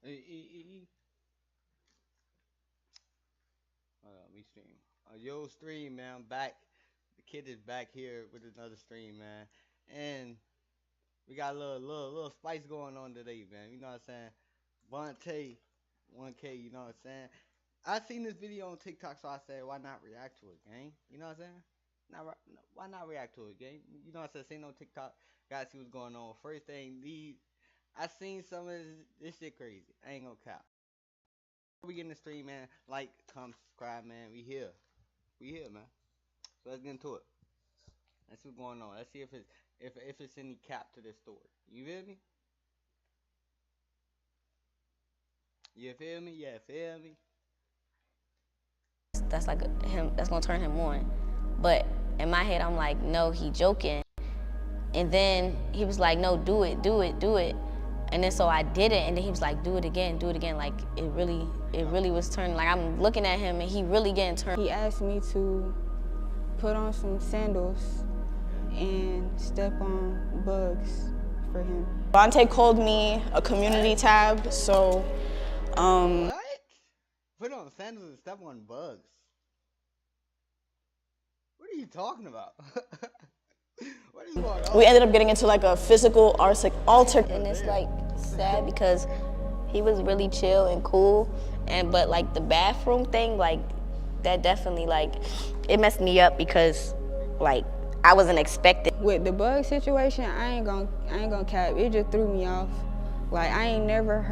We stream. Yo, stream, man. I'm back. The kid is back here with another stream, man. And we got a little spice going on today, man. You know what I'm saying? vonte1k, you know what I'm saying? I seen this video on TikTok, so I said, why not react to it, gang? You know what I'm saying? Why not react to it, gang? You know what I'm saying? Seen on TikTok, gotta see what's going on. First thing, I seen some of this shit crazy. I ain't gonna cap. Before we get in the stream, man, like, comment, subscribe, man. We here. We here, man. So let's get into it. Let's see what's going on. Let's see if it's any cap to this story. You feel me? You feel me? Yeah, feel me? That's like him, that's gonna turn him on. But in my head, I'm like, no, he joking. And then he was like, no, do it, do it, do it. And then so I did it, and then he was like, do it again, do it again. Like it really was turning. Like I'm looking at him, and he really getting turned. He asked me to put on some sandals and step on bugs for him. Vonte called me a community tab, so What? Put on sandals and step on bugs. What are you talking about? What is going on? we ended up getting into like a physical alter. And it's like sad because he was really chill and cool, but like the bathroom thing, like that definitely like it messed me up because like I wasn't expecting. With the bug situation, I ain't gonna cap. It just threw me off. Like I ain't never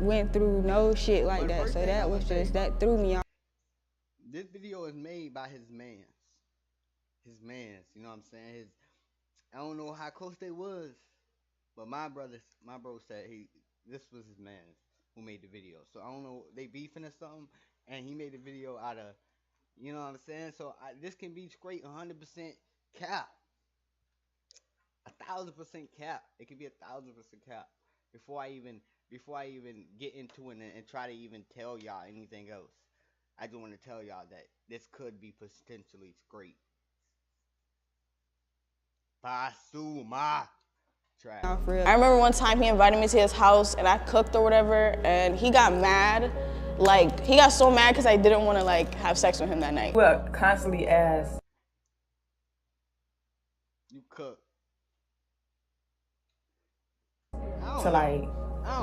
went through no shit like that. So that threw me off. This video is made by his mans. You know what I'm saying? I don't know how close they was, but my bro said this was his man who made the video. So I don't know, they beefing or something, and he made the video out of, you know what I'm saying? So this can be straight 100% cap, 1,000% cap. It can be 1,000% cap before I even get into it and try to even tell y'all anything else. I just want to tell y'all that this could be potentially great. Basuma. Trash. I remember one time he invited me to his house and I cooked or whatever, and he got mad. Like he got so mad because I didn't want to like have sex with him that night. Well, constantly ask. You cook. To like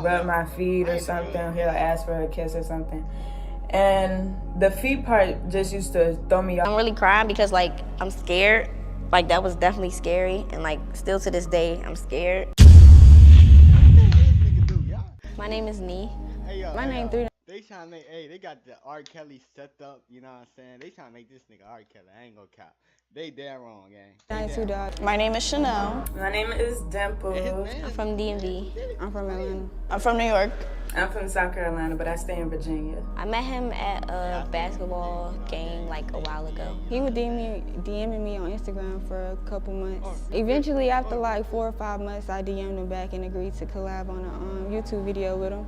rub my feet or something. He'll ask for a kiss or something. And the feet part just used to throw me off. I'm really crying because like I'm scared. Like that was definitely scary, and like still to this day I'm scared. My name is Nee. Hey, yo, My name 3. They trying to make, they got the R. Kelly set up, you know what I'm saying? They trying to make this nigga R. Kelly. I ain't gonna cap. They damn wrong, gang. DAE2WAVVY. My name is Chanel. My name is Dimple. I'm from DMV. I'm from Atlanta. I'm from New York. I'm from South Carolina, but I stay in Virginia. I met him at a basketball game like a while ago. He was DMing me on Instagram for a couple months. Eventually, after like 4 or 5 months, I DM'd him back and agreed to collab on a YouTube video with him.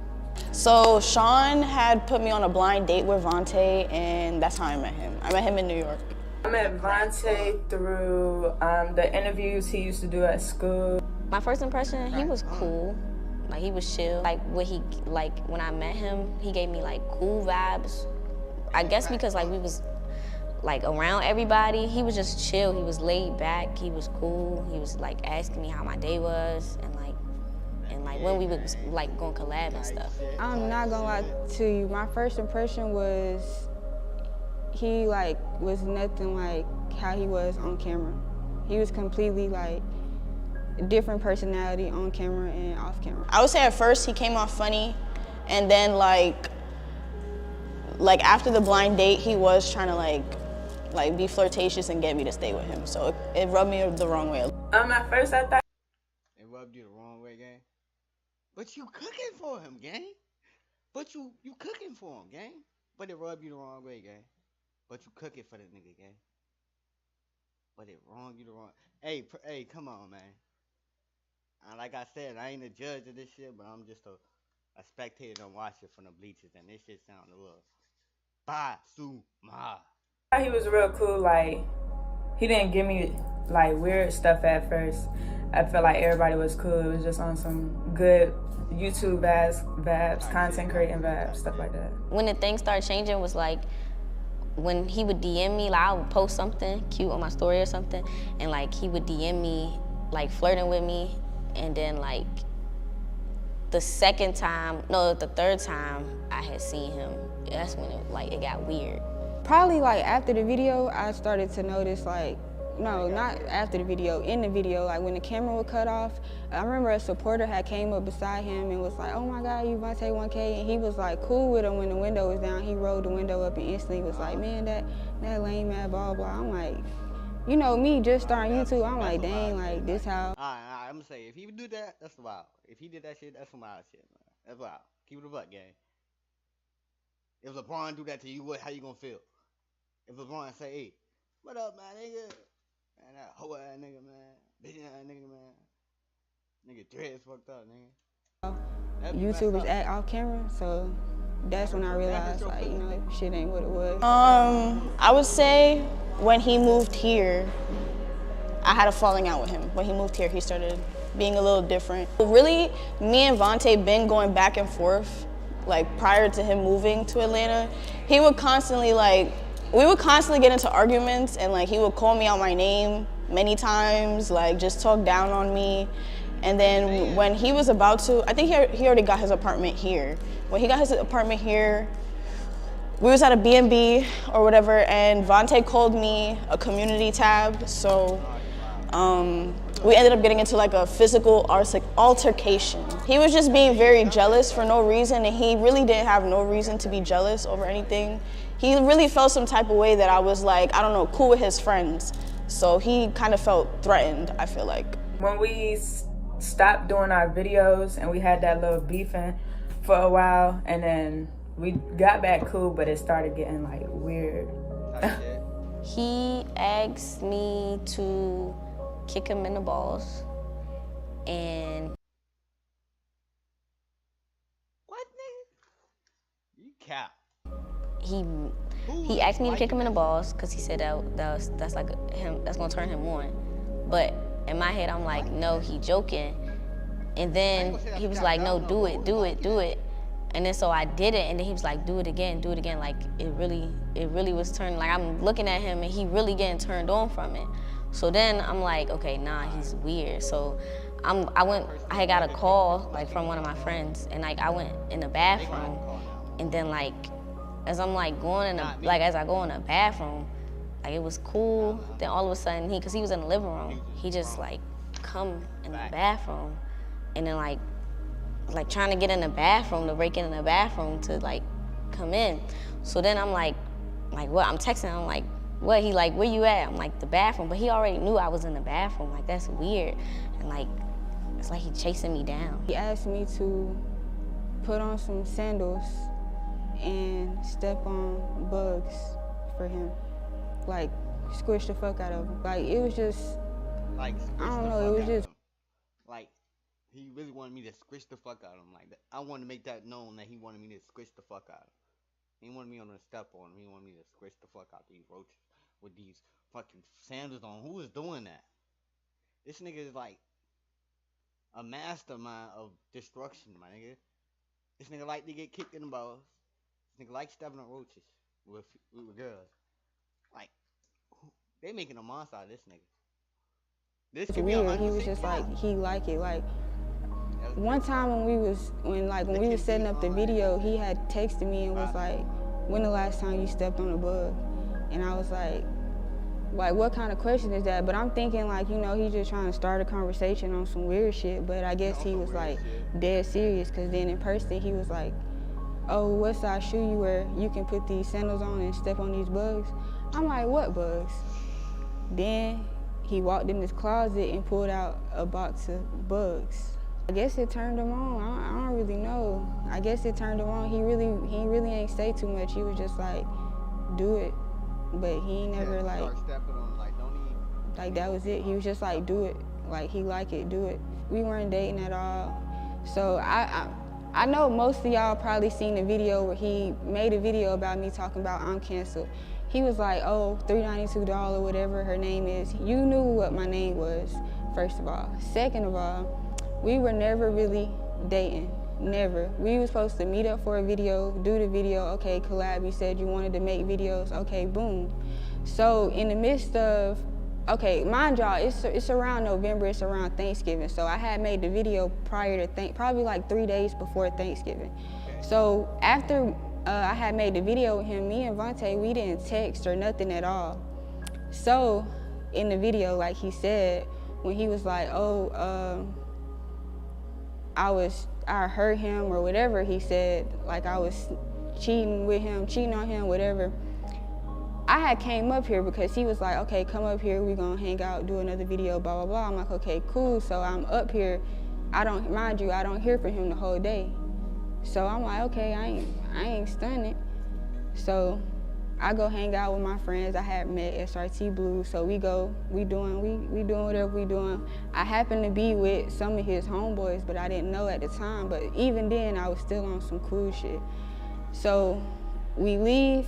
So Sean had put me on a blind date with Vonte, and that's how I met him. I met him in New York. I met Vonte through the interviews he used to do at school. My first impression, he was cool. Like he was chill. Like when I met him, he gave me like cool vibes. I guess because like we was like around everybody, he was just chill. He was laid back. He was cool. He was like asking me how my day was and like when we was like going collab and stuff. I'm not gonna lie to you. My first impression was he like was nothing like how he was on camera. He was completely like a different personality on camera and off camera. I would say at first he came off funny, and then like after the blind date, he was trying to like be flirtatious and get me to stay with him. So it rubbed me the wrong way. At first I thought it rubbed you the wrong way, gang. But you cooking for him, gang. But you cooking for him, gang. But it rubbed you the wrong way, gang. But you cooking for the nigga, gang. But it wrong you the wrong. Hey, come on, man. Like I said, I ain't a judge of this shit, but I'm just a spectator and watch it from the bleachers, and this shit sound a little Basuma. he was real cool. Like he didn't give me like weird stuff at first. I felt like everybody was cool. It was just on some good YouTube vibes, content creating vibes, stuff like that. When the things started changing was like, when he would DM me, like I would post something cute on my story or something, and like he would DM me, like flirting with me, and then like the third time I had seen him, that's when it got weird. Probably like after the video, I started to notice like, no, not after the video, in the video, like when the camera would cut off, I remember a supporter had came up beside him and was like, oh my God, you vonte1k, and he was like cool with him when the window was down. He rolled the window up and instantly was like, man, that lame man, blah, blah. I'm like, you know, me just starting YouTube, I'm like, dang, like this how. All right, I'm gonna say, if he would do that, that's wild. If he did that shit, that's some wild shit, man. That's wild. Keep it a buck, gang. If LeBron do that to you, how you gonna feel? If LeBron say, hey, what up, man, nigga? Man, that hoe ass nigga, man. Bitch ass nigga, man. Nigga dreads fucked up, nigga. YouTube is off camera, so that's when I realized, like, you know, shit ain't what it was. I would say when he moved here, I had a falling out with him. When he moved here, he started being a little different. Really, me and Vonte been going back and forth, like prior to him moving to Atlanta. He would constantly we would constantly get into arguments, and like he would call me out my name many times, like just talk down on me. And then when he was about to, I think he already got his apartment here. When he got his apartment here, we was at a B&B or whatever, and Vonte called me a community tab. So we ended up getting into like a physical altercation. He was just being very jealous for no reason, and he really didn't have no reason to be jealous over anything. He really felt some type of way that I was like, I don't know, cool with his friends. So he kind of felt threatened, I feel like. When we stopped doing our videos and we had that little beefing for a while, and then we got back cool, but it started getting like weird. He asked me to kick him in the balls, and what, nigga? You cap. He asked me to kick him in the balls because he said that's like him, that's gonna turn him on. But in my head, I'm like, no, he joking. And then he was like, no, do it. And then so I did it, and then he was like, do it again. Like it really was turning, like I'm looking at him and he really getting turned on from it. So then I'm like, okay, nah, he's weird. So I had got a call like from one of my friends, and like I went in the bathroom, and then like as I'm like going in as I go in the bathroom, like it was cool. Then all of a sudden cause he was in the living room, he just like come in the bathroom, and then like trying to get in the bathroom, to break in the bathroom to like come in. So then I'm like what? I'm texting him, I'm like, what? He like, where you at? I'm like, the bathroom. But he already knew I was in the bathroom. Like, that's weird. And like, it's like he chasing me down. He asked me to put on some sandals and step on bugs for him. Like, squish the fuck out of him. Like, it was just, like, I don't know, it was just. Like, he really wanted me to squish the fuck out of him. Like, I wanted to make that known that he wanted me to squish the fuck out of him. He wanted me on the step on him. He wanted me to squish the fuck out these roaches with these fucking sandals on. Who is doing that? This nigga is like a mastermind of destruction, my nigga. This nigga like to get kicked in the balls. This nigga like stepping on roaches with girls. Like, they making a monster out of this nigga. This It's weird. He was just like, he liked it. Like, one time when we was setting up the video, he had texted me and was like, when the last time you stepped on a bug? And I was like, what kind of question is that? But I'm thinking like, you know, he's just trying to start a conversation on some weird shit. But I guess he was like dead serious, because then in person he was like, oh, what size shoe you wear? You can put these sandals on and step on these bugs. I'm like, what bugs? Then he walked in his closet and pulled out a box of bugs. I guess it turned him on. I don't really know. I guess it turned him on. He really ain't say too much. He was just like, do it. But he ain't never like that was it. He was just like, do it. Like, he like it, do it. We weren't dating at all. So I know most of y'all probably seen the video where he made a video about me talking about I'm canceled. He was like, oh, $392 or whatever her name is. You knew what my name was first of all. Second of all, we were never really dating, never. We were supposed to meet up for a video, do the video, okay, collab, you said you wanted to make videos, okay, boom. So in the midst of, okay, mind y'all, it's around November, it's around Thanksgiving. So I had made the video prior to, probably like 3 days before Thanksgiving. So after I had made the video with him, me and Vonte, we didn't text or nothing at all. So in the video, like he said, when he was like, oh, I hurt him or whatever he said, like I was cheating with him, cheating on him, whatever. I had came up here because he was like, okay, come up here, we gonna hang out, do another video, blah, blah, blah. I'm like, okay, cool. So I'm up here. Mind you, I don't hear from him the whole day. So I'm like, okay, I ain't stunning. So I go hang out with my friends. I had met SRT Blue, so we doing whatever we doing. I happened to be with some of his homeboys, but I didn't know at the time. But even then, I was still on some cool shit. So we leave,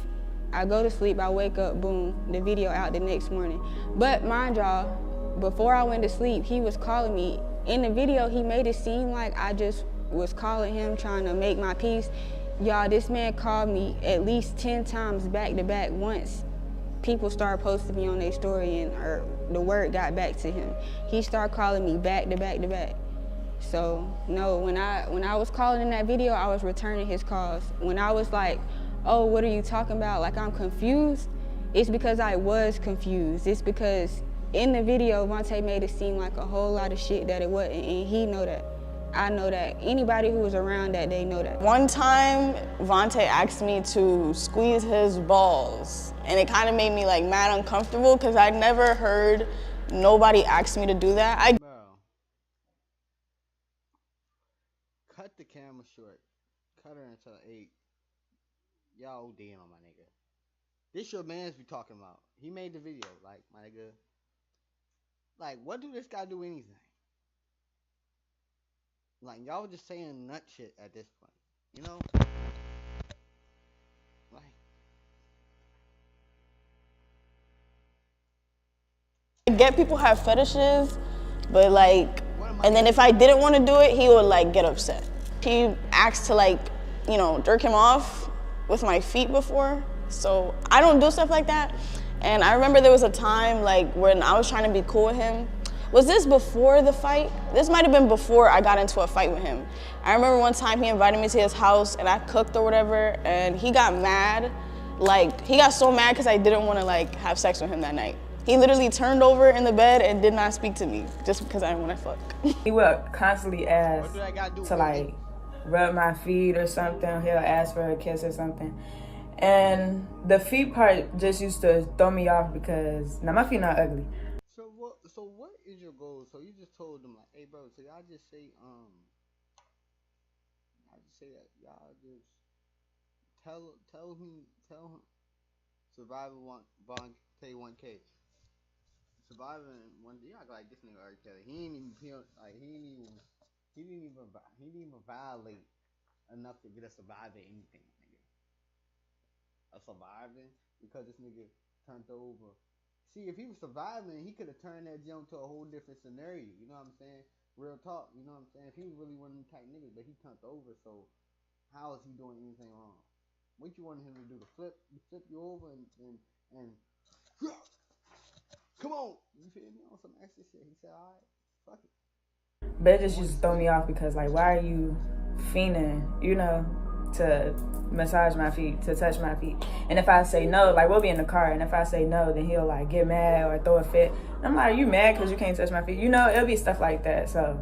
I go to sleep, I wake up, boom, the video out the next morning. But mind y'all, before I went to sleep, he was calling me. In the video, he made it seem like I just was calling him, trying to make my peace. Y'all, this man called me at least 10 times back to back. Once people started posting me on their story and the word got back to him, he started calling me back to back to back. So no, when I was calling in that video, I was returning his calls. When I was like, oh, what are you talking about? Like I'm confused, it's because I was confused. It's because in the video, Vonte made it seem like a whole lot of shit that it wasn't, and he know that. I know that. Anybody who was around that, they know that. One time, Vonte asked me to squeeze his balls, and it kind of made me like mad uncomfortable because I never heard nobody ask me to do that. Bro, cut the camera short. Cut her until 8. Y'all ODing on my nigga. This your mans we talking about. He made the video, like, my nigga. Like, what do this guy do anything? Like, y'all were just saying nut shit at this point. You know? Like. I get people have fetishes, but like, and then if I didn't want to do it, he would like get upset. He asked to like, you know, jerk him off with my feet before. So I don't do stuff like that. And I remember there was a time like when I was trying to be cool with him. Was this before the fight? This might have been before I got into a fight with him. I remember one time he invited me to his house and I cooked or whatever, and he got mad. Like, he got so mad because I didn't want to like have sex with him that night. He literally turned over in the bed and did not speak to me just because I didn't want to fuck. He would constantly ask to like rub my feet or something. He'll ask for a kiss or something. And the feet part just used to throw me off because, now my feet not ugly. So what is your goal? So you just told them like, hey bro, so y'all just say that y'all just tell him Survivor vonte1k. Survivor one day, y'all like this nigga R. Kelly. He didn't even violate enough to get a survivor anything, nigga. A surviving because this nigga turned over. See, if he was surviving, he could have turned that jump to a whole different scenario. You know what I'm saying? Real talk. You know what I'm saying? If he was really one of them type niggas, but he turned over, so how is he doing anything wrong? What you wanted him to do? To flip you over and come on, you feel me? On some extra shit. He said, all right, fuck it. But it just used to throw me off because like, why are you fiending, you know, to massage my feet, to touch my feet? And if I say no, like we'll be in the car, and if I say no, then he'll like get mad or throw a fit. And I'm like, are you mad because you can't touch my feet? You know, it'll be stuff like that. So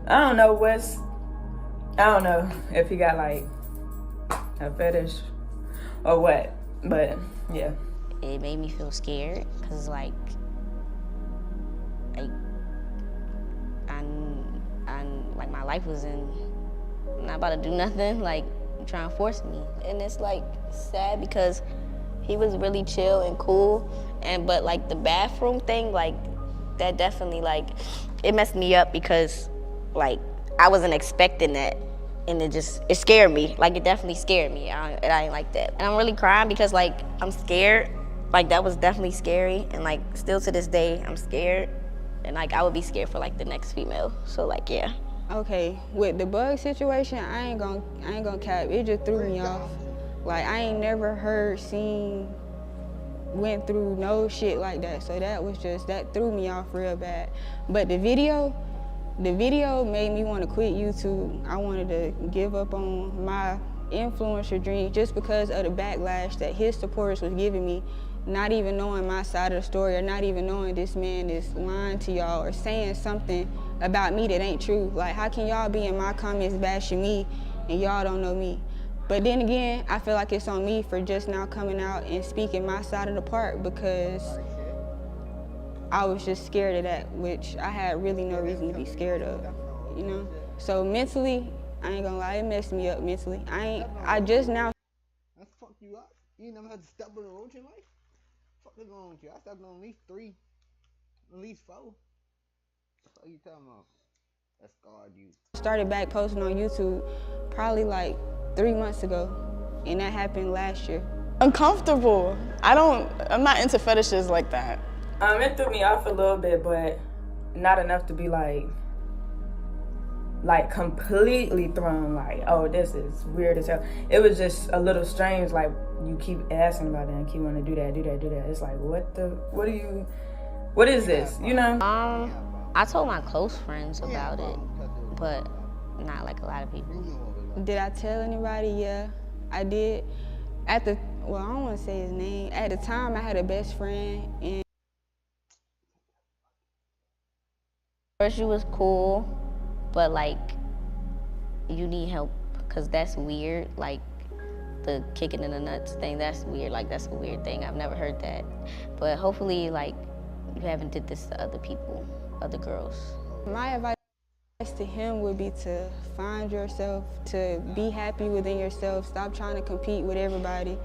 I don't know if he got like a fetish or what, but yeah. It made me feel scared because like my life was in, I'm not about to do nothing, like trying to force me. And it's like sad because he was really chill and cool, but like the bathroom thing, like that definitely like, it messed me up because like I wasn't expecting that, and it scared me. Like it definitely scared me, and I ain't like that. And I'm really crying because like I'm scared. Like that was definitely scary, and like still to this day I'm scared. And like I would be scared for like the next female. So like yeah. Okay, with the bug situation, I ain't gonna cap. It just threw me off. Like I ain't never went through no shit like that. So that threw me off real bad. But the video made me want to quit YouTube. I wanted to give up on my influencer dream just because of the backlash that his supporters was giving me, not even knowing my side of the story or not even knowing this man is lying to y'all or saying something about me that ain't true. Like, how can y'all be in my comments bashing me and y'all don't know me? But then again, I feel like it's on me for just now coming out and speaking my side of the part because I was just scared of that, which I had really no reason to be scared of, you know? So mentally, I ain't gonna lie, it messed me up mentally. I just now. That's fucked you up. You never had to step on the road in life? Fuck is wrong with you? I stepped on at least 3, at least 4. What are you talking about? That scarred you. Started back posting on YouTube probably like 3 months ago, and that happened last year. Uncomfortable. I'm not into fetishes like that. It threw me off a little bit, but not enough to be like completely thrown, like, oh, this is weird as hell. It was just a little strange, like, you keep asking about it and keep wanting to do that. It's like, what is this, you know? I told my close friends about it, but not like a lot of people. Did I tell anybody? Yeah, I did. I don't want to say his name. At the time, I had a best friend, and First, you was cool, but like, you need help, cause that's weird. Like, the kicking in the nuts thing, that's weird. Like, that's a weird thing. I've never heard that. But hopefully, like, you haven't did this to other people, other girls. my advice to him would be to find yourself, to be happy within yourself, stop trying to compete with everybody,